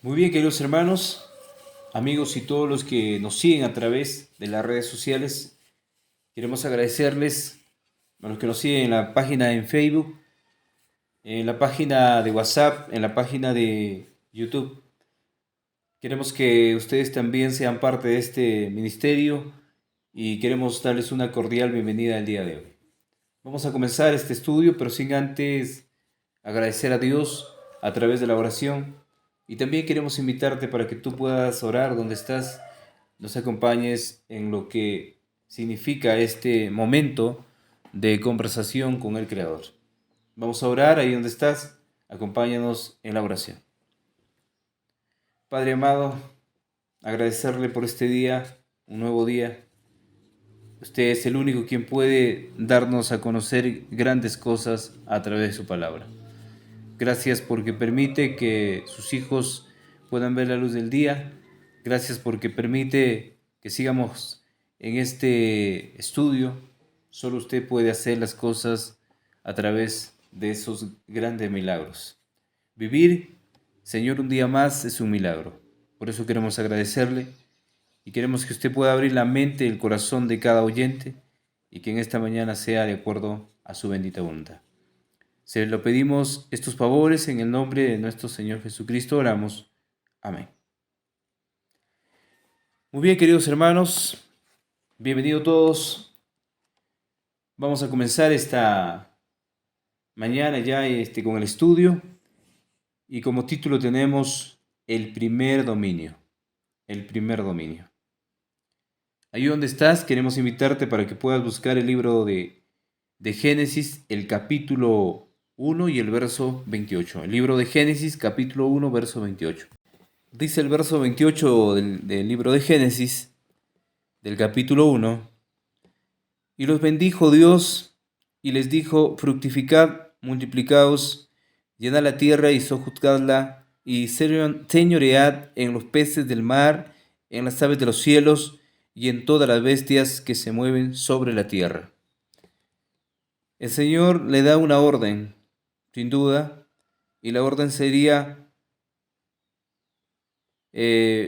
Muy bien, queridos hermanos, amigos y todos los que nos siguen a través de las redes sociales, queremos agradecerles a los que nos siguen en la página en Facebook, en la página de WhatsApp, en la página de YouTube. Queremos que ustedes también sean parte de este ministerio y queremos darles una cordial bienvenida el día de hoy. Vamos a comenzar este estudio, pero sin antes agradecer a Dios a través de la oración. Y también queremos invitarte para que tú puedas orar donde estás, nos acompañes en lo que significa este momento de conversación con el Creador. Vamos a orar ahí donde estás, acompáñanos en la oración. Padre amado, agradecerle por este día, un nuevo día. Usted es el único quien puede darnos a conocer grandes cosas a través de su palabra. Gracias porque permite que sus hijos puedan ver la luz del día. Gracias porque permite que sigamos en este estudio. Solo usted puede hacer las cosas a través de esos grandes milagros. Vivir, Señor, un día más es un milagro. Por eso queremos agradecerle y queremos que usted pueda abrir la mente y el corazón de cada oyente y que en esta mañana sea de acuerdo a su bendita voluntad. Se lo pedimos estos favores en el nombre de nuestro Señor Jesucristo, oramos. Amén. Muy bien, queridos hermanos, bienvenidos todos. Vamos a comenzar esta mañana ya con el estudio y como título tenemos el primer dominio. El primer dominio. Ahí donde estás, queremos invitarte para que puedas buscar el libro de Génesis, el capítulo 1 y el verso 28. El libro de Génesis, capítulo 1, verso 28. Dice el verso 28 del libro de Génesis, del capítulo 1, y los bendijo Dios y les dijo, fructificad, multiplicaos, llenad la tierra y sojuzgadla, y señoread en los peces del mar, en las aves de los cielos, y en todas las bestias que se mueven sobre la tierra. El Señor le da una orden, sin duda, y la orden sería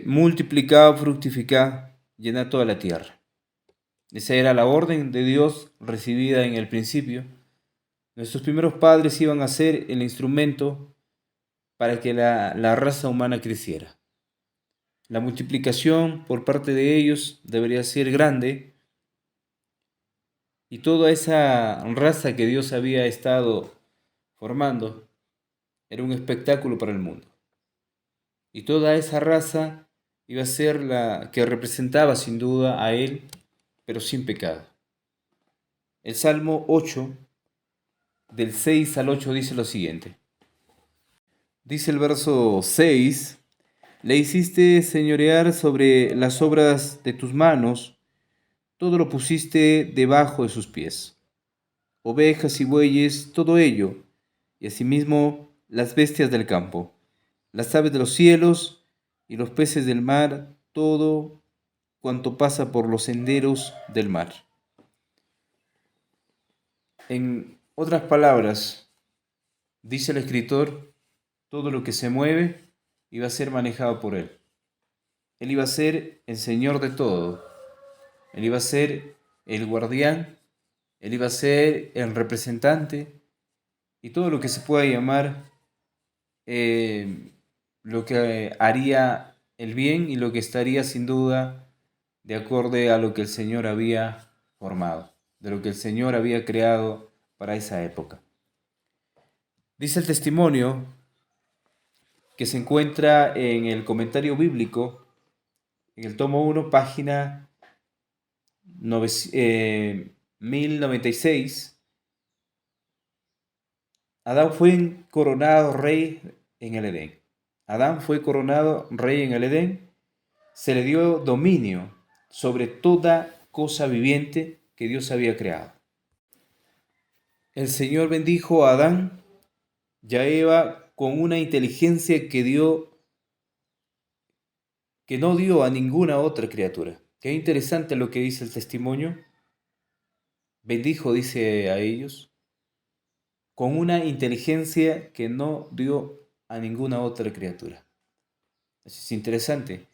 multiplicad, fructificad, llenad toda la tierra. Esa era la orden de Dios recibida en el principio. Nuestros primeros padres iban a ser el instrumento para que la raza humana creciera. La multiplicación por parte de ellos debería ser grande y toda esa raza que Dios había estado formando era un espectáculo para el mundo. Y toda esa raza iba a ser la que representaba sin duda a Él, pero sin pecado. El Salmo 8, del 6 al 8 dice lo siguiente. Dice el verso 6, le hiciste señorear sobre las obras de tus manos, todo lo pusiste debajo de sus pies. Ovejas y bueyes, todo ello, y asimismo las bestias del campo, las aves de los cielos y los peces del mar, todo cuanto pasa por los senderos del mar. En otras palabras, dice el escritor, todo lo que se mueve iba a ser manejado por él. Él iba a ser el Señor de todo. Él iba a ser el guardián. Él iba a ser el representante. Y todo lo que se pueda llamar lo que haría el bien y lo que estaría sin duda de acorde a lo que el Señor había formado, de lo que el Señor había creado para esa época. Dice el testimonio que se encuentra en el comentario bíblico, en el tomo 1, página 1096. Adán fue coronado rey en el Edén. Adán fue coronado rey en el Edén. Se le dio dominio sobre toda cosa viviente que Dios había creado. El Señor bendijo a Adán y a Eva con una inteligencia que no dio a ninguna otra criatura. Qué interesante lo que dice el testimonio. Bendijo, dice a ellos, con una inteligencia que no dio a ninguna otra criatura. Es interesante,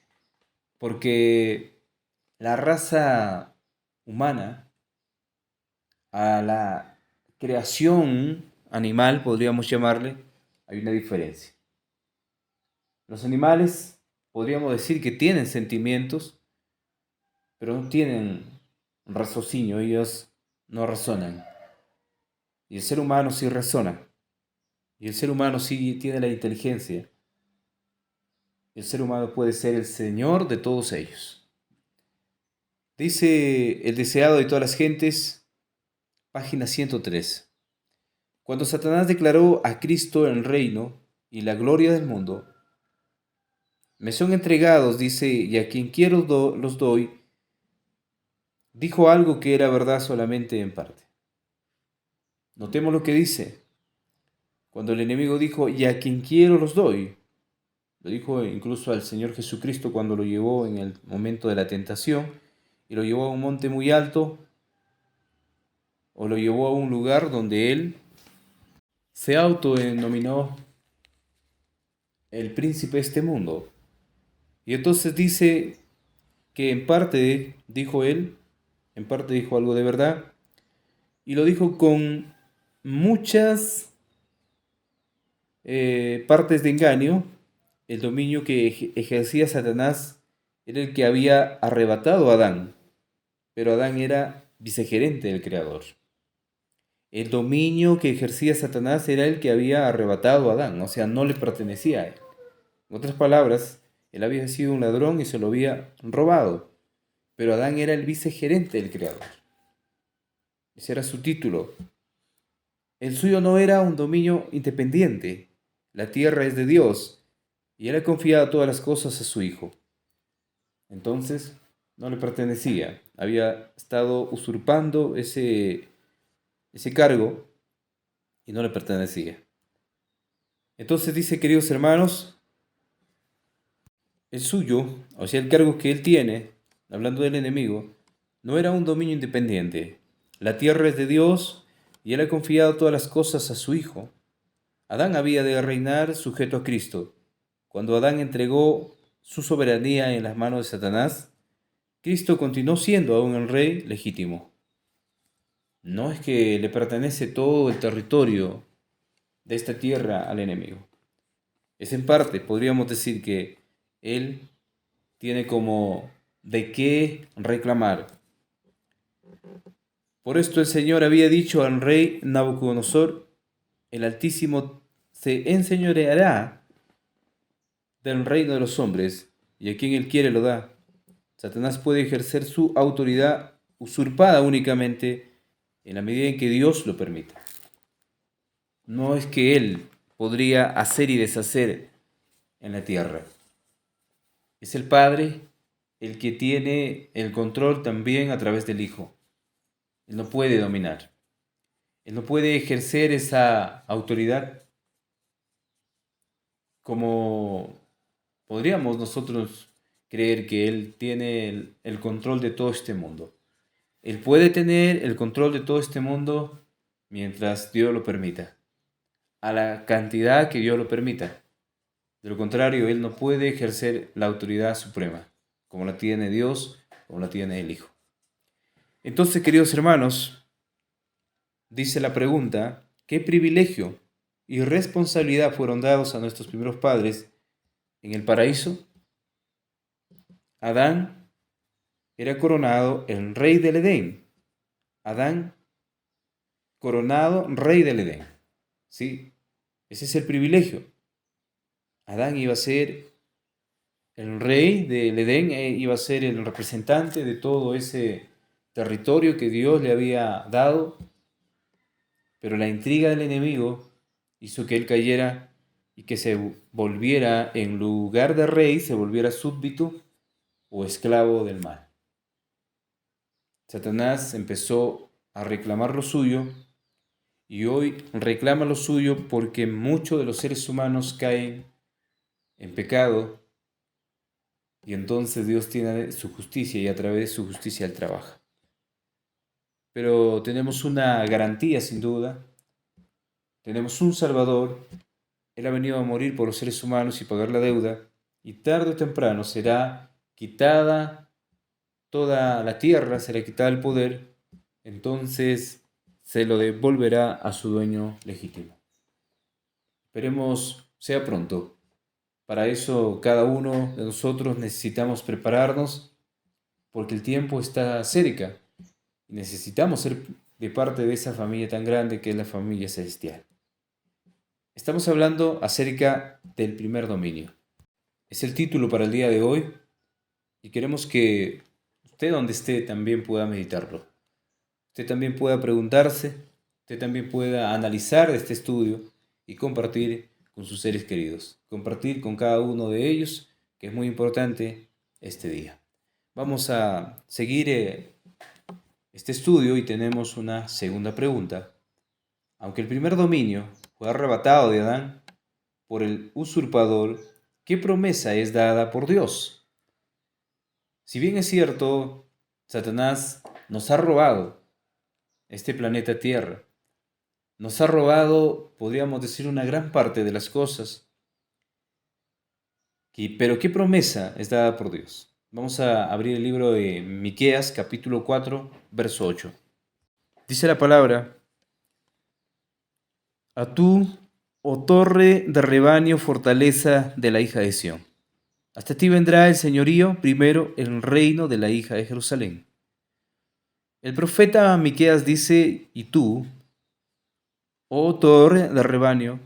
porque la raza humana a la creación animal, podríamos llamarle, hay una diferencia. Los animales podríamos decir que tienen sentimientos, pero no tienen raciocinio, ellos no razonan. Y el ser humano sí razona, y el ser humano sí tiene la inteligencia. El ser humano puede ser el señor de todos ellos. Dice el deseado de todas las gentes, página 103. Cuando Satanás declaró a Cristo el reino y la gloria del mundo, me son entregados, dice, y a quien quiero los doy, dijo algo que era verdad solamente en parte. Notemos lo que dice. Cuando el enemigo dijo, y a quien quiero los doy, lo dijo incluso al Señor Jesucristo cuando lo llevó en el momento de la tentación y lo llevó a un monte muy alto o lo llevó a un lugar donde él se autodenominó el príncipe de este mundo. Y entonces dice que en parte dijo él, en parte dijo algo de verdad, y lo dijo con muchas partes de engaño. El dominio que ejercía Satanás era el que había arrebatado a Adán, pero Adán era vicegerente del Creador. El dominio que ejercía Satanás era el que había arrebatado a Adán, o sea, no le pertenecía a él. En otras palabras, él había sido un ladrón y se lo había robado, pero Adán era el vicegerente del Creador. Ese era su título. El suyo no era un dominio independiente. La tierra es de Dios y él ha confiado todas las cosas a su Hijo. Entonces, no le pertenecía. Había estado usurpando ese cargo y no le pertenecía. Entonces dice, queridos hermanos, el suyo, o sea, el cargo que él tiene, hablando del enemigo, no era un dominio independiente. La tierra es de Dios y él ha confiado todas las cosas a su Hijo. Adán había de reinar sujeto a Cristo. Cuando Adán entregó su soberanía en las manos de Satanás, Cristo continuó siendo aún el rey legítimo. No es que le pertenece todo el territorio de esta tierra al enemigo. Es en parte, podríamos decir que él tiene como de qué reclamar. Por esto el Señor había dicho al rey Nabucodonosor, el Altísimo se enseñoreará del reino de los hombres, y a quien él quiere lo da. Satanás puede ejercer su autoridad usurpada únicamente en la medida en que Dios lo permita. No es que él podría hacer y deshacer en la tierra. Es el Padre el que tiene el control también a través del Hijo. Él no puede dominar. Él no puede ejercer esa autoridad como podríamos nosotros creer que Él tiene el control de todo este mundo. Él puede tener el control de todo este mundo mientras Dios lo permita, a la cantidad que Dios lo permita. De lo contrario, Él no puede ejercer la autoridad suprema, como la tiene Dios, como la tiene el Hijo. Entonces, queridos hermanos, dice la pregunta, ¿qué privilegio y responsabilidad fueron dados a nuestros primeros padres en el paraíso? Adán era coronado el rey del Edén. Adán coronado rey del Edén. ¿Sí? Ese es el privilegio. Adán iba a ser el rey del Edén, iba a ser el representante de todo ese territorio que Dios le había dado, pero la intriga del enemigo hizo que él cayera y que se volviera, en lugar de rey, se volviera súbdito o esclavo del mal. Satanás empezó a reclamar lo suyo y hoy reclama lo suyo porque muchos de los seres humanos caen en pecado y entonces Dios tiene su justicia y a través de su justicia Él trabaja. Pero tenemos una garantía sin duda, tenemos un Salvador, Él ha venido a morir por los seres humanos y pagar la deuda y tarde o temprano será quitada toda la tierra, será quitada el poder, entonces se lo devolverá a su dueño legítimo. Esperemos sea pronto. Para eso cada uno de nosotros necesitamos prepararnos porque el tiempo está cerca y necesitamos ser de parte de esa familia tan grande que es la familia celestial. Estamos hablando acerca del primer dominio. Es el título para el día de hoy y queremos que usted donde esté también pueda meditarlo. Usted también pueda preguntarse, usted también pueda analizar este estudio y compartir con sus seres queridos. Compartir con cada uno de ellos, que es muy importante este día. Vamos a seguir este estudio y tenemos una segunda pregunta. Aunque el primer dominio fue arrebatado de Adán por el usurpador, ¿qué promesa es dada por Dios? Si bien es cierto, Satanás nos ha robado este planeta Tierra, nos ha robado, podríamos decir, una gran parte de las cosas, pero ¿qué promesa es dada por Dios? Vamos a abrir el libro de Miqueas, capítulo 4, verso 8. Dice la palabra: A tú, oh torre de rebaño, fortaleza de la hija de Sión. Hasta ti vendrá el señorío, primero el reino de la hija de Jerusalén. El profeta Miqueas dice: Y tú, oh torre de rebaño,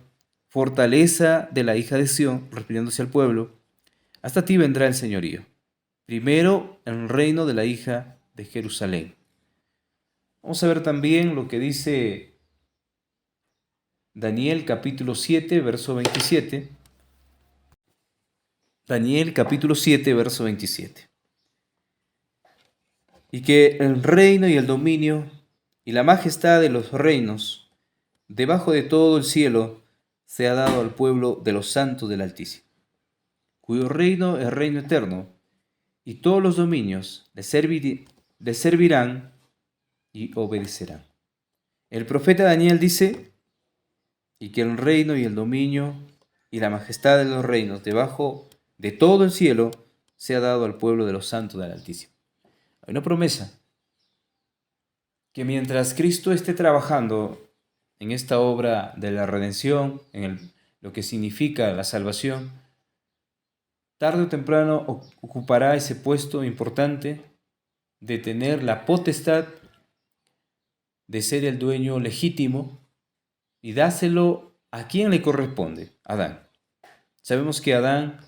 fortaleza de la hija de Sión, refiriéndose al pueblo, hasta ti vendrá el señorío, primero el reino de la hija de Jerusalén. Vamos a ver también lo que dice Daniel capítulo 7, verso 27. Daniel capítulo 7, verso 27. Y que el reino y el dominio y la majestad de los reinos debajo de todo el cielo se ha dado al pueblo de los santos del Altísimo, cuyo reino es reino eterno, y todos los dominios le servirán y obedecerán. El profeta Daniel dice: y que el reino y el dominio y la majestad de los reinos debajo de todo el cielo se ha dado al pueblo de los santos del Altísimo. Hay una promesa que mientras Cristo esté trabajando en esta obra de la redención, lo que significa la salvación, tarde o temprano ocupará ese puesto importante de tener la potestad de ser el dueño legítimo y dáselo a quien le corresponde: Adán. Sabemos que Adán,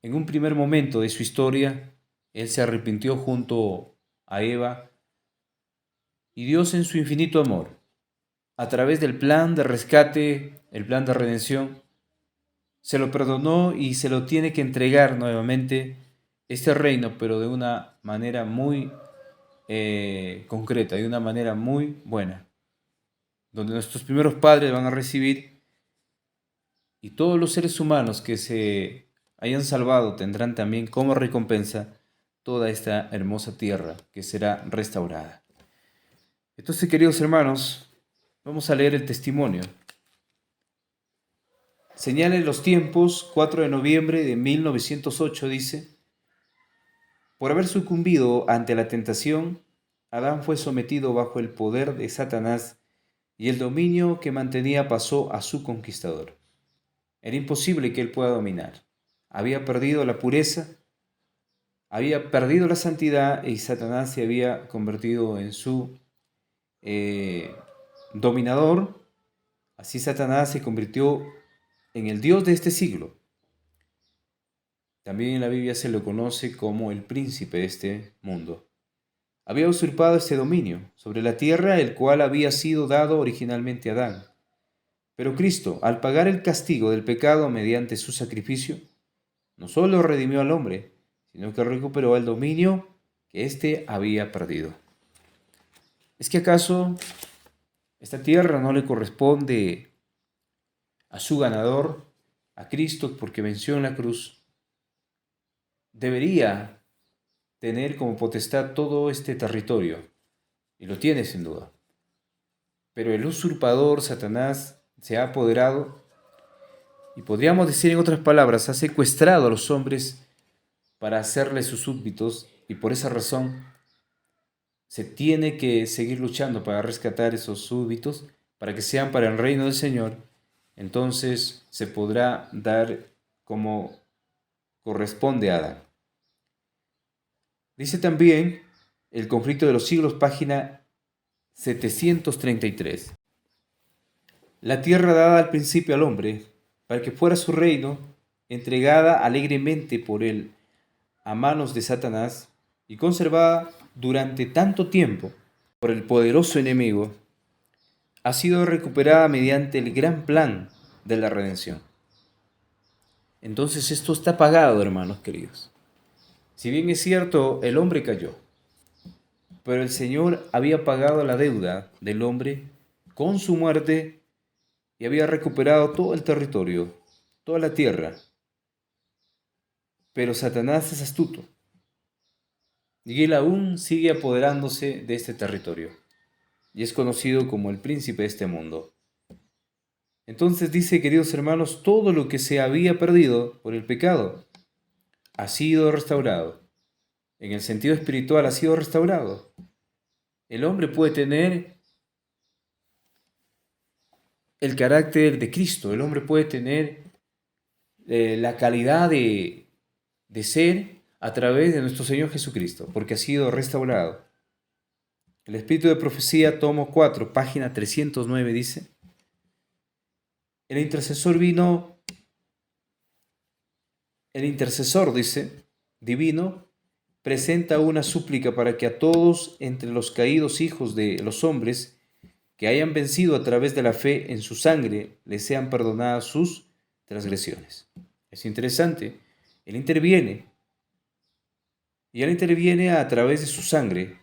en un primer momento de su historia, él se arrepintió junto a Eva y Dios, en su infinito amor, a través del plan de rescate, el plan de redención, se lo perdonó y se lo tiene que entregar nuevamente este reino, pero de una manera muy concreta, de una manera muy buena, donde nuestros primeros padres van a recibir y todos los seres humanos que se hayan salvado tendrán también como recompensa toda esta hermosa tierra que será restaurada. Entonces, queridos hermanos, vamos a leer el testimonio. Señalen los tiempos, 4 de noviembre de 1908, dice: por haber sucumbido ante la tentación, Adán fue sometido bajo el poder de Satanás y el dominio que mantenía pasó a su conquistador. Era imposible que él pueda dominar. Había perdido la pureza, había perdido la santidad y Satanás se había convertido en su dominador. Así Satanás se convirtió en el Dios de este siglo. También en la Biblia se lo conoce como el príncipe de este mundo. Había usurpado este dominio sobre la tierra, el cual había sido dado originalmente a Adán. Pero Cristo, al pagar el castigo del pecado mediante su sacrificio, no solo redimió al hombre, sino que recuperó el dominio que éste había perdido. ¿Es que acaso esta tierra no le corresponde a su ganador, a Cristo, porque venció en la cruz? Debería tener como potestad todo este territorio, y lo tiene sin duda. Pero el usurpador Satanás se ha apoderado Y podríamos decir en otras palabras, ha secuestrado a los hombres para hacerles sus súbditos, y por esa razón se tiene que seguir luchando para rescatar esos súbditos, para que sean para el reino del Señor. Entonces se podrá dar como corresponde a Adán. Dice también El conflicto de los siglos, página 733. La tierra dada al principio al hombre, para que fuera su reino, entregada alegremente por él a manos de Satanás y conservada durante tanto tiempo por el poderoso enemigo, ha sido recuperada mediante el gran plan de la redención. Entonces esto está pagado, hermanos queridos. Si bien es cierto, el hombre cayó, pero el Señor había pagado la deuda del hombre con su muerte y había recuperado todo el territorio, toda la tierra. Pero Satanás es astuto y él aún sigue apoderándose de este territorio y es conocido como el príncipe de este mundo. Entonces dice, queridos hermanos, todo lo que se había perdido por el pecado ha sido restaurado. En el sentido espiritual ha sido restaurado. El hombre puede tener el carácter de Cristo, el hombre puede tener la calidad de ser a través de nuestro Señor Jesucristo, porque ha sido restaurado. El Espíritu de Profecía, tomo 4, página 309, dice, el intercesor dice, divino, presenta una súplica para que a todos entre los caídos hijos de los hombres que hayan vencido a través de la fe en su sangre, les sean perdonadas sus transgresiones. Es interesante, Él interviene, y Él interviene a través de su sangre,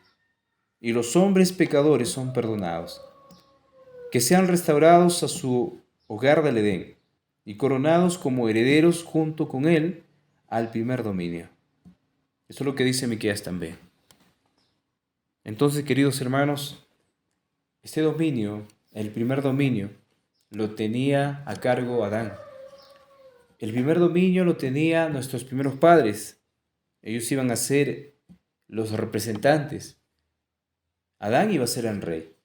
y los hombres pecadores son perdonados, que sean restaurados a su hogar del Edén, y coronados como herederos junto con Él al primer dominio. Eso es lo que dice Miqueas también. Entonces, queridos hermanos, este dominio, el primer dominio, lo tenía a cargo Adán. El primer dominio lo tenían nuestros primeros padres. Ellos iban a ser los representantes. Adán iba a ser el rey.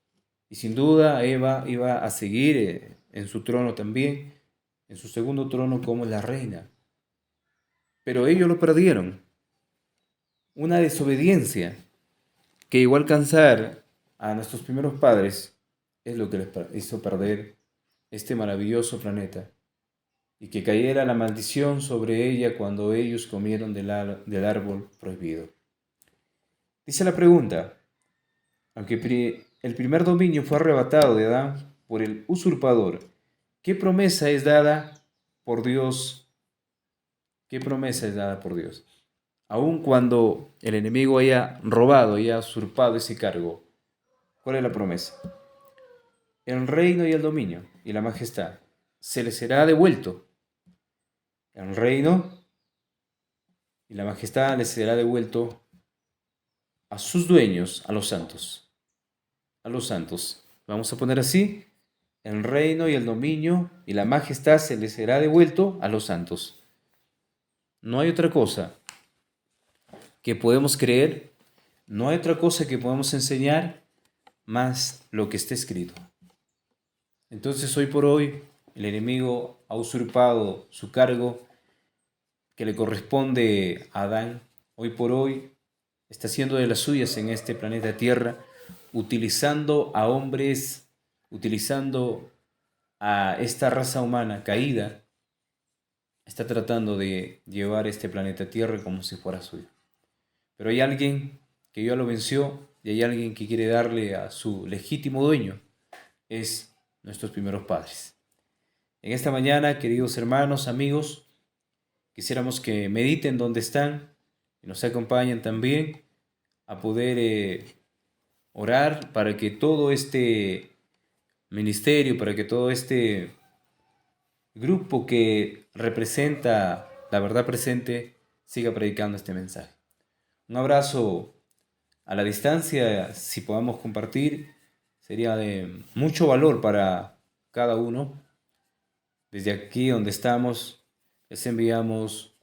Y sin duda Eva iba a seguir en su trono también, en su segundo trono como la reina. Pero ellos lo perdieron. Una desobediencia que llegó a alcanzar a nuestros primeros padres es lo que les hizo perder este maravilloso planeta y que cayera la maldición sobre ella cuando ellos comieron del árbol prohibido. Dice la pregunta, aunque el primer dominio fue arrebatado de Adán por el usurpador, ¿qué promesa es dada por Dios? ¿Qué promesa es dada por Dios? Aun cuando el enemigo haya robado, haya usurpado ese cargo, ¿cuál es la promesa? El reino y el dominio y la majestad se le será devuelto. El reino y la majestad le será devuelto a sus dueños, a los santos. A los santos. Vamos a poner así, el reino y el dominio y la majestad se les será devuelto a los santos. No hay otra cosa que podemos creer, no hay otra cosa que podemos enseñar más lo que está escrito. Entonces hoy por hoy el enemigo ha usurpado su cargo que le corresponde a Adán. Hoy por hoy está haciendo de las suyas en este planeta Tierra, utilizando a hombres, utilizando a esta raza humana caída, está tratando de llevar este planeta Tierra como si fuera suyo. Pero hay alguien que ya lo venció y hay alguien que quiere darle a su legítimo dueño, es nuestros primeros padres. En esta mañana, queridos hermanos, amigos, quisiéramos que mediten donde están y nos acompañen también a poder orar para que todo este ministerio, para que todo este grupo que representa la verdad presente siga predicando este mensaje. Un abrazo a la distancia, si podamos compartir, sería de mucho valor para cada uno. Desde aquí donde estamos, les enviamos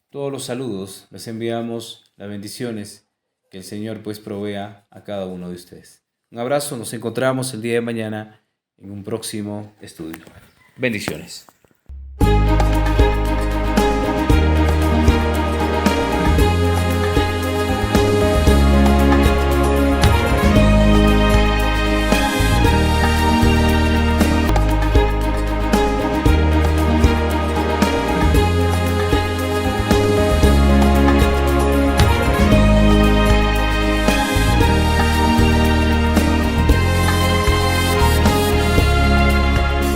todos los saludos, les enviamos las bendiciones que el Señor pues provea a cada uno de ustedes. Un abrazo, nos encontramos el día de mañana en un próximo estudio. Bendiciones.